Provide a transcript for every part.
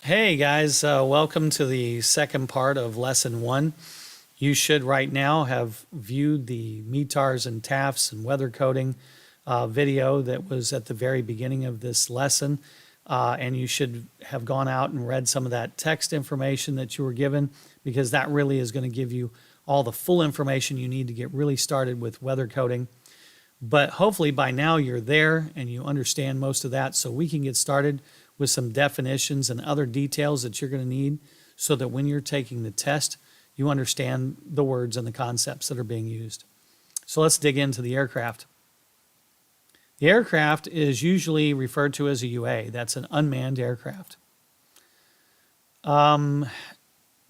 Hey guys, welcome to the second part of lesson one. You should right now have viewed the METARs and TAFs and weather coding video that was at the very beginning of this lesson. And you should have gone out and read some of that text information that you were given, because that really is going to give you all the full information you need to get really started with weather coding. But hopefully by now you're there and you understand most of that, so we can get started with some definitions and other details that you're going to need so that when you're taking the test, you understand the words and the concepts that are being used. So let's dig into the aircraft. The aircraft is usually referred to as a UA. That's an unmanned aircraft. But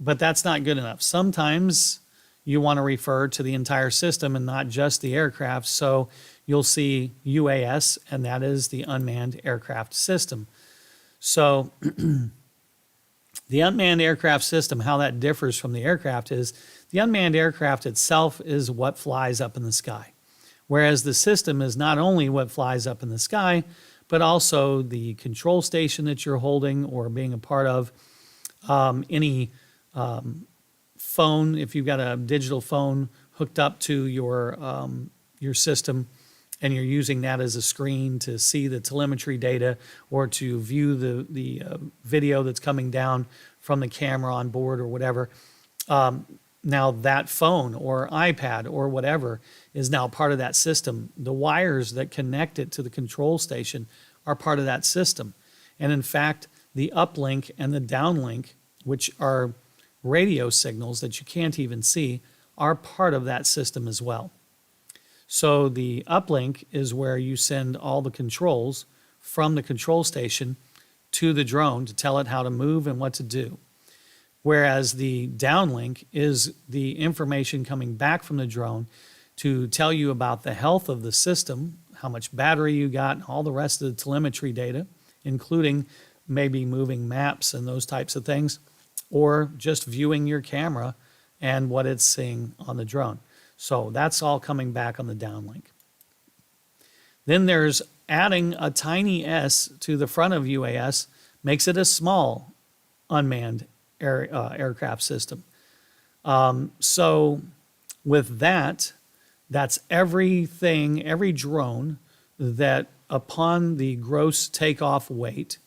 that's not good enough. Sometimes you want to refer to the entire system and not just the aircraft. So you'll see UAS, and that is the unmanned aircraft system. So the unmanned aircraft system, how that differs from the aircraft is the unmanned aircraft itself is what flies up in the sky, whereas the system is not only what flies up in the sky, but also the control station that you're holding or being a part of, any phone, if you've got a digital phone hooked up to your system, and you're using that as a screen to see the telemetry data or to view the video that's coming down from the camera on board or whatever. Now that phone or iPad or whatever is now part of that system. The wires that connect it to the control station are part of that system. And in fact, the uplink and the downlink, which are radio signals that you can't even see, are part of that system as well. So the uplink is where you send all the controls from the control station to the drone to tell it how to move and what to do. Whereas the downlink is the information coming back from the drone to tell you about the health of the system, how much battery you got, and all the rest of the telemetry data, including maybe moving maps and those types of things, or just viewing your camera and what it's seeing on the drone. So that's all coming back on the downlink. Then there's adding a tiny S to the front of UAS makes it a small unmanned aircraft system. So with that, that's everything, every drone that upon the gross takeoff weight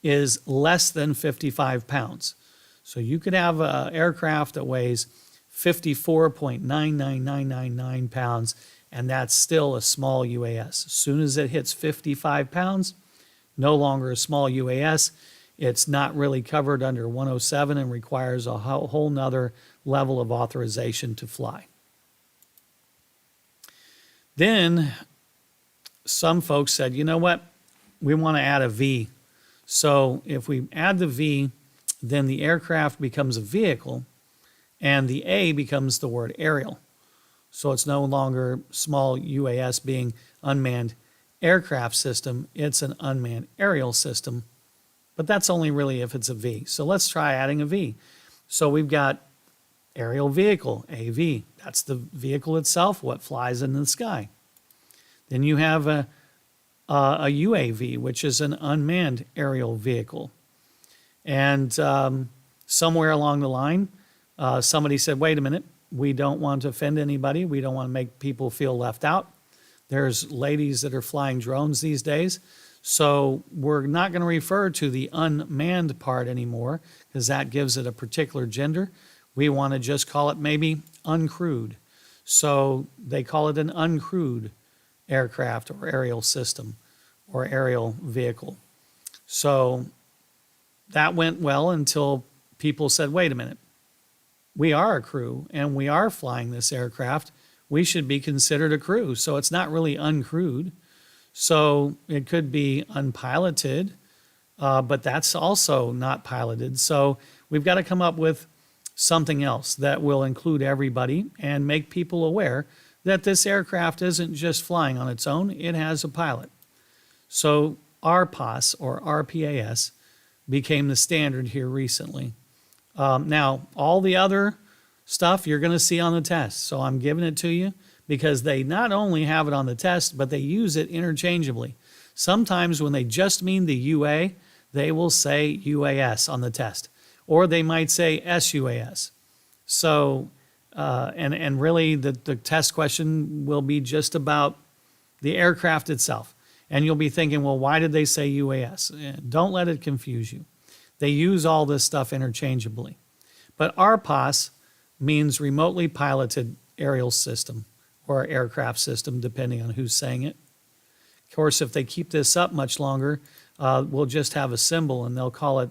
is less than 55 pounds. So you could have an aircraft that weighs 54.99999 pounds, and that's still a small UAS. As soon as it hits 55 pounds, no longer a small UAS. It's not really covered under 107 and requires a whole nother level of authorization to fly. Then some folks said, you know what, we want to add a V. So if we add the V, then the aircraft becomes a vehicle, and the A becomes the word aerial. So it's no longer small UAS being unmanned aircraft system, it's an unmanned aerial system, but that's only really if it's a V. So let's try adding a V. So we've got aerial vehicle, AV. That's the vehicle itself, what flies in the sky. Then you have a UAV, which is an unmanned aerial vehicle. And somewhere along the line, somebody said, wait a minute, we don't want to offend anybody. We don't want to make people feel left out. There's ladies that are flying drones these days. So we're not going to refer to the unmanned part anymore, because that gives it a particular gender. We want to just call it maybe uncrewed. So they call it an uncrewed aircraft or aerial system or aerial vehicle. So that went well until people said, wait a minute, we are a crew and we are flying this aircraft. We should be considered a crew. So it's not really uncrewed. So it could be unpiloted, but that's also not piloted. So we've got to come up with something else that will include everybody and make people aware that this aircraft isn't just flying on its own, it has a pilot. So RPAS or RPAS became the standard here recently. Now, all the other stuff you're going to see on the test. So I'm giving it to you because they not only have it on the test, but they use it interchangeably. Sometimes when they just mean the UA, they will say UAS on the test, or they might say SUAS. So, and really the test question will be just about the aircraft itself. And you'll be thinking, well, why did they say UAS? Don't let it confuse you. They use all this stuff interchangeably. But RPAS means remotely piloted aerial system or aircraft system, depending on who's saying it. Of course, if they keep this up much longer, we'll just have a symbol and they'll call it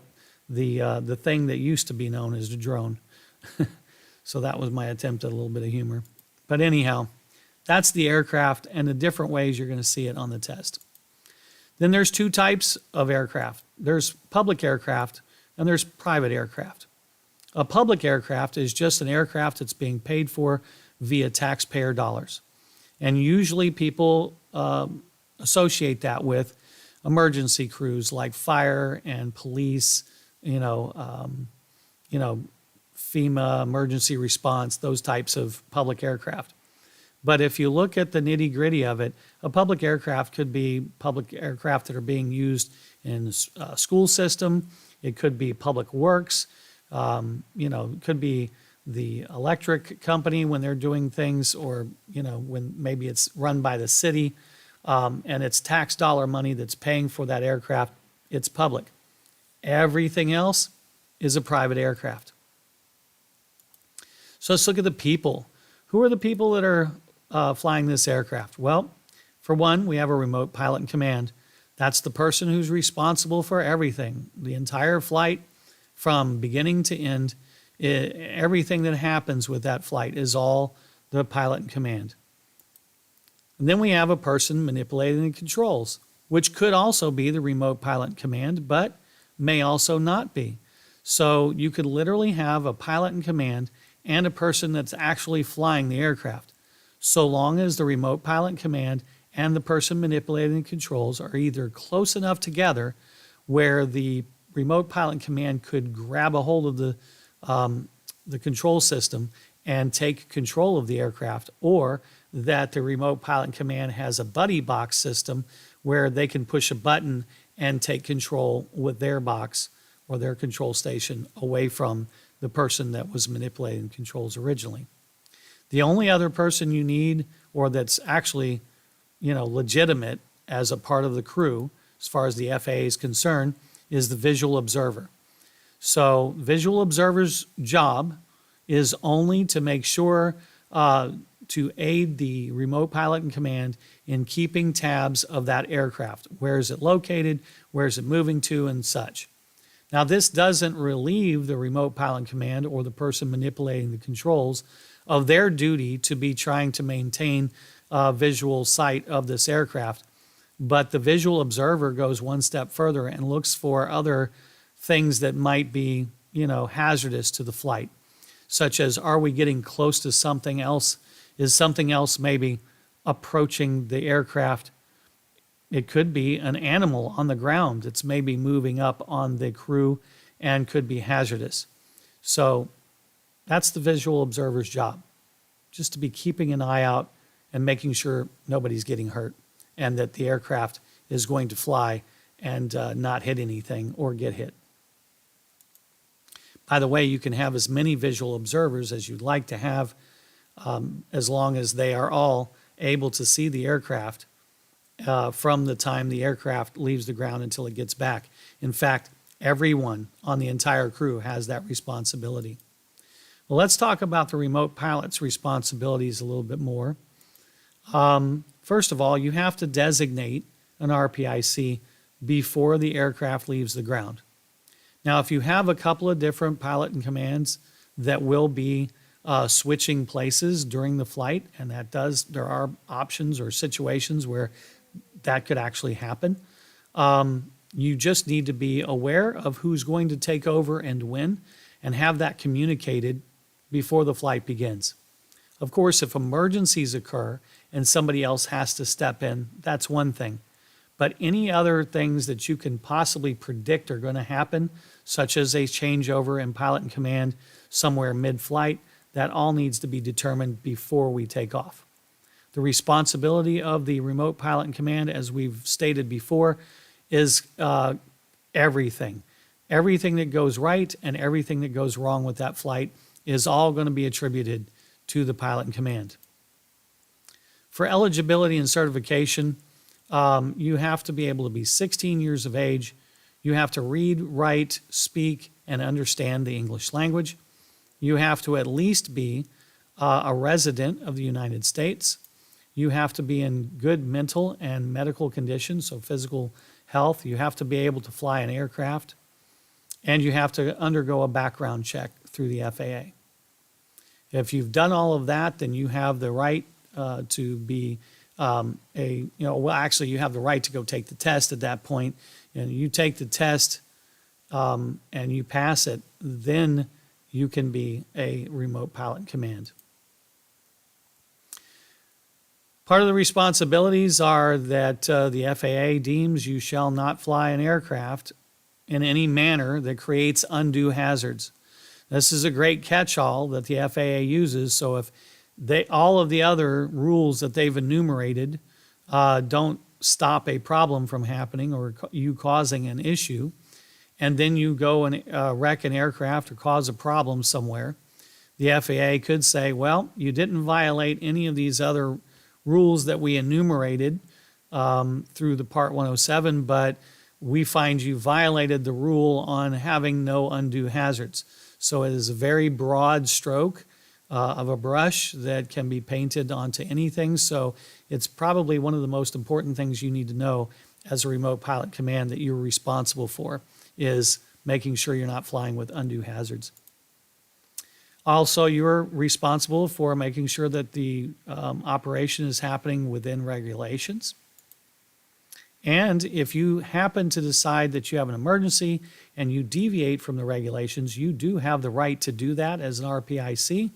the thing that used to be known as a drone. So that was my attempt at a little bit of humor. But anyhow, that's the aircraft and the different ways you're going to see it on the test. Then there's two types of aircraft. There's public aircraft and there's private aircraft. A public aircraft is just an aircraft that's being paid for via taxpayer dollars. And usually people associate that with emergency crews like fire and police, FEMA, emergency response, those types of public aircraft. But if you look at the nitty gritty of it, a public aircraft could be public aircraft that are being used in a school system. It could be public works. It could be the electric company when they're doing things, or, when maybe it's run by the city and it's tax dollar money that's paying for that aircraft. It's public. Everything else is a private aircraft. So let's look at the people. Who are the people that are flying this aircraft? Well, for one, we have a remote pilot in command. That's the person who's responsible for everything, the entire flight from beginning to end. Everything that happens with that flight is all the pilot in command. And then we have a person manipulating the controls, which could also be the remote pilot in command, but may also not be. So you could literally have a pilot in command and a person that's actually flying the aircraft, so long as the remote pilot in command and the person manipulating the controls are either close enough together where the remote pilot in command could grab a hold of the control system and take control of the aircraft, or that the remote pilot in command has a buddy box system where they can push a button and take control with their box or their control station away from the person that was manipulating controls originally. The only other person you need, or that's actually, legitimate as a part of the crew, as far as the FAA is concerned, is the visual observer. So visual observer's job is only to make sure to aid the remote pilot in command in keeping tabs of that aircraft. Where is it located? Where is it moving to, and such. Now, this doesn't relieve the remote pilot in command or the person manipulating the controls of their duty to be trying to maintain visual sight of this aircraft. But the visual observer goes one step further and looks for other things that might be, hazardous to the flight, such as, are we getting close to something else? Is something else maybe approaching the aircraft? It could be an animal on the ground that's maybe moving up on the crew and could be hazardous. So that's the visual observer's job, just to be keeping an eye out and making sure nobody's getting hurt and that the aircraft is going to fly and not hit anything or get hit. By the way, you can have as many visual observers as you'd like to have, as long as they are all able to see the aircraft from the time the aircraft leaves the ground until it gets back. In fact, everyone on the entire crew has that responsibility. Well, let's talk about the remote pilot's responsibilities a little bit more. First of all, you have to designate an RPIC before the aircraft leaves the ground. Now, if you have a couple of different pilot and commands that will be switching places during the flight, and there are options or situations where that could actually happen. You just need to be aware of who's going to take over and when, and have that communicated before the flight begins. Of course, if emergencies occur and somebody else has to step in, that's one thing. But any other things that you can possibly predict are going to happen, such as a changeover in pilot and command somewhere mid-flight, that all needs to be determined before we take off. The responsibility of the remote pilot and command, as we've stated before, is everything. Everything that goes right and everything that goes wrong with that flight is all going to be attributed to the pilot in command. For eligibility and certification, you have to be able to be 16 years of age. You have to read, write, speak, and understand the English language. You have to at least be a resident of the United States. You have to be in good mental and medical condition, so physical health. You have to be able to fly an aircraft. And you have to undergo a background check through the FAA. If you've done all of that, then you have the right to be you have the right to go take the test at that point. And you take the test and you pass it, then you can be a remote pilot in command. Part of the responsibilities are that the FAA deems you shall not fly an aircraft in any manner that creates undue hazards. This is a great catch-all that the FAA uses, so if all of the other rules that they've enumerated don't stop a problem from happening or you causing an issue, and then you go and wreck an aircraft or cause a problem somewhere, the FAA could say, well, you didn't violate any of these other rules that we enumerated through the Part 107, but we find you violated the rule on having no undue hazards. So it is a very broad stroke of a brush that can be painted onto anything. So it's probably one of the most important things you need to know as a remote pilot command that you're responsible for is making sure you're not flying with undue hazards. Also, you're responsible for making sure that the operation is happening within regulations. And if you happen to decide that you have an emergency and you deviate from the regulations, you do have the right to do that as an RPIC.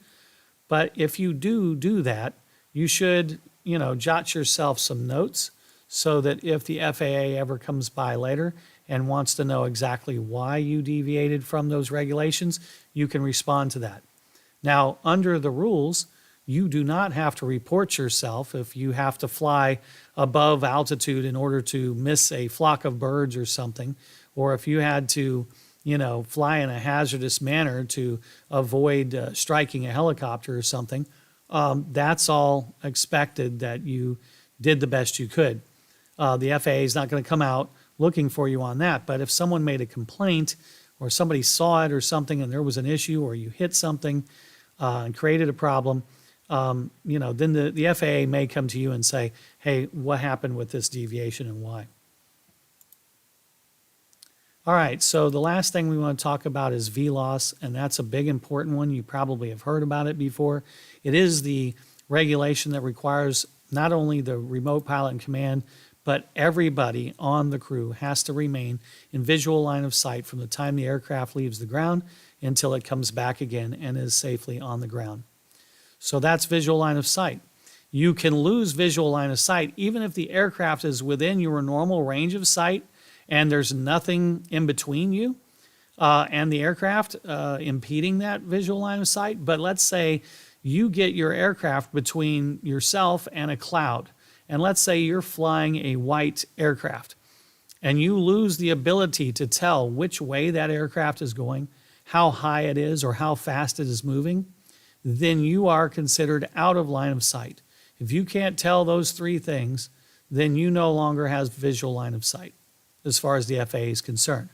But if you do that, you should, jot yourself some notes so that if the FAA ever comes by later and wants to know exactly why you deviated from those regulations, you can respond to that. Now, under the rules, you do not have to report yourself if you have to fly above altitude in order to miss a flock of birds or something, or if you had to, fly in a hazardous manner to avoid striking a helicopter or something. That's all expected that you did the best you could. The FAA is not going to come out looking for you on that, but if someone made a complaint or somebody saw it or something and there was an issue or you hit something and created a problem, then the FAA may come to you and say, hey, what happened with this deviation and why? All right, so the last thing we want to talk about is VLOS, and that's a big important one. You probably have heard about it before. It is the regulation that requires not only the remote pilot in command, but everybody on the crew has to remain in visual line of sight from the time the aircraft leaves the ground until it comes back again and is safely on the ground. So that's visual line of sight. You can lose visual line of sight even if the aircraft is within your normal range of sight and there's nothing in between you and the aircraft impeding that visual line of sight. But let's say you get your aircraft between yourself and a cloud. And let's say you're flying a white aircraft and you lose the ability to tell which way that aircraft is going, how high it is, or how fast it is moving, then you are considered out of line of sight. If you can't tell those three things, then you no longer have visual line of sight as far as the FAA is concerned.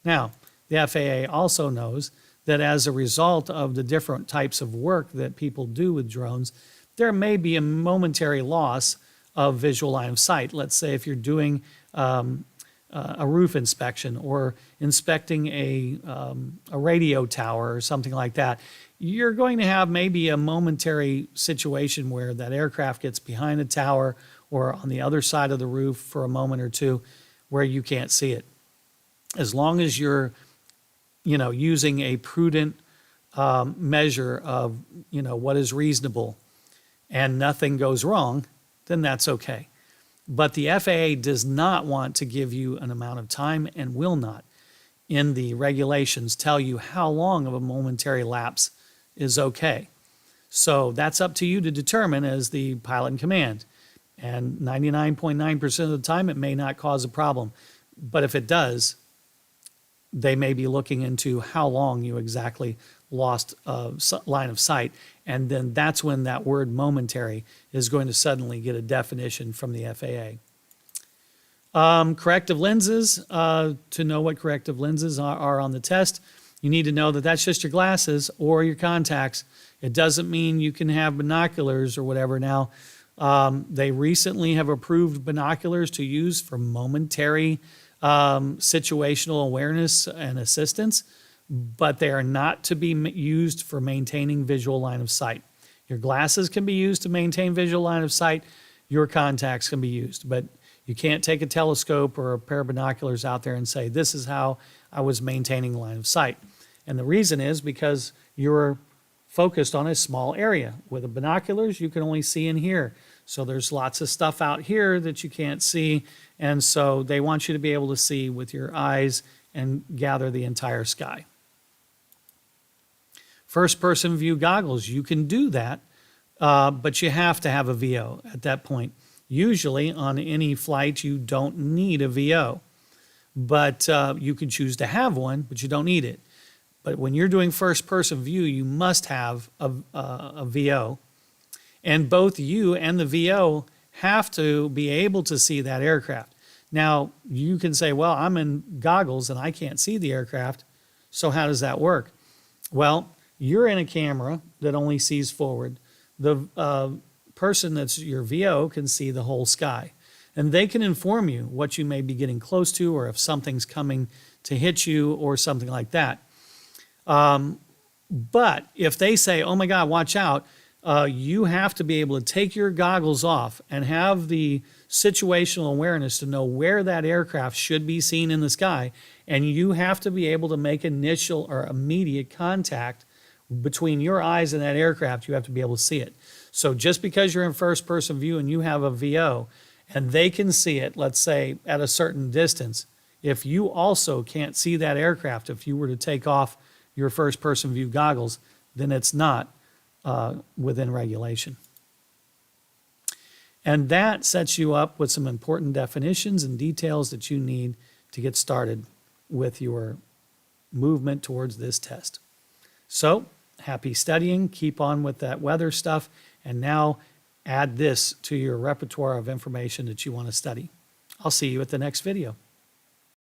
Now, the FAA also knows that as a result of the different types of work that people do with drones, there may be a momentary loss of visual line of sight. Let's say if you're doing a roof inspection or inspecting a radio tower or something like that, you're going to have maybe a momentary situation where that aircraft gets behind a tower or on the other side of the roof for a moment or two where you can't see it. As long as you're, using a prudent measure of, what is reasonable and nothing goes wrong, then that's okay. But the FAA does not want to give you an amount of time and will not, in the regulations, tell you how long of a momentary lapse is okay. So that's up to you to determine as the pilot in command. And 99.9% of the time, it may not cause a problem. But if it does, they may be looking into how long you exactly lost line of sight. And then that's when that word momentary is going to suddenly get a definition from the FAA. Corrective lenses, to know what corrective lenses are on the test, you need to know that that's just your glasses or your contacts. It doesn't mean you can have binoculars or whatever. Now, they recently have approved binoculars to use for momentary situational awareness and assistance, but they are not to be used for maintaining visual line of sight. Your glasses can be used to maintain visual line of sight. Your contacts can be used, but you can't take a telescope or a pair of binoculars out there and say, this is how I was maintaining line of sight. And the reason is because you're focused on a small area. With the binoculars, you can only see in here. So there's lots of stuff out here that you can't see. And so they want you to be able to see with your eyes and gather the entire sky. First-person view goggles, you can do that, but you have to have a VO at that point. Usually on any flight, you don't need a VO, but you can choose to have one, but you don't need it. But when you're doing first-person view, you must have a VO. And both you and the VO have to be able to see that aircraft. Now, you can say, well, I'm in goggles and I can't see the aircraft, so how does that work? Well, you're in a camera that only sees forward. The person that's your VO can see the whole sky. And they can inform you what you may be getting close to or if something's coming to hit you or something like that. But if they say, oh my God, watch out, you have to be able to take your goggles off and have the situational awareness to know where that aircraft should be seen in the sky. And you have to be able to make initial or immediate contact between your eyes and that aircraft. You have to be able to see it. So just because you're in first person view and you have a VO and they can see it, let's say at a certain distance, if you also can't see that aircraft, if you were to take off your first person view goggles, then it's not within regulation. And that sets you up with some important definitions and details that you need to get started with your movement towards this test. So, happy studying, keep on with that weather stuff, and now add this to your repertoire of information that you want to study. I'll see you at the next video.